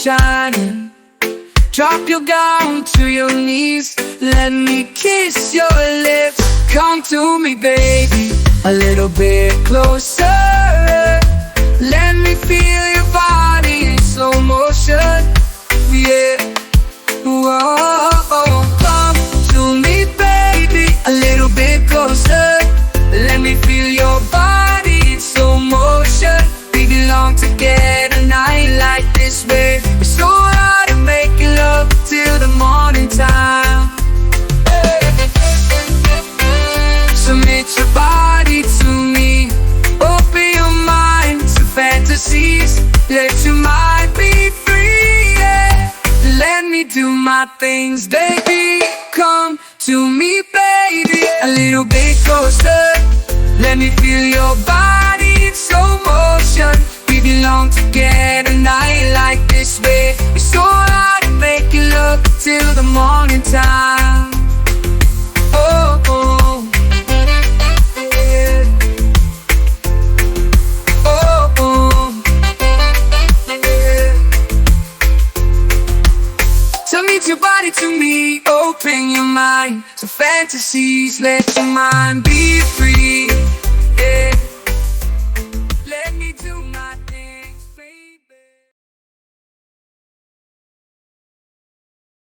shining. Drop your gown to your knees. Let me kiss your lips. Come to me, baby, a little bit closer. Let me feel your body in slow motion. Yeah. Whoa. Come to me, baby, a little bit closer. Let me feel your body in slow motion. We belong together, a night like this, babe. It's so hard to make love till the morning time. Submit your body to me. Open your mind to fantasies. Let your mind be free, yeah. Let me do my things, baby. Come to me, baby, a little bit closer. Let me feel your body in slow motion. We belong together, a night like this, babe. It's so hard to make you love till the morning time. Oh, oh. Yeah. Oh, oh. Yeah. Submit your body to me. Open your mind to fantasies. Let your mind be free.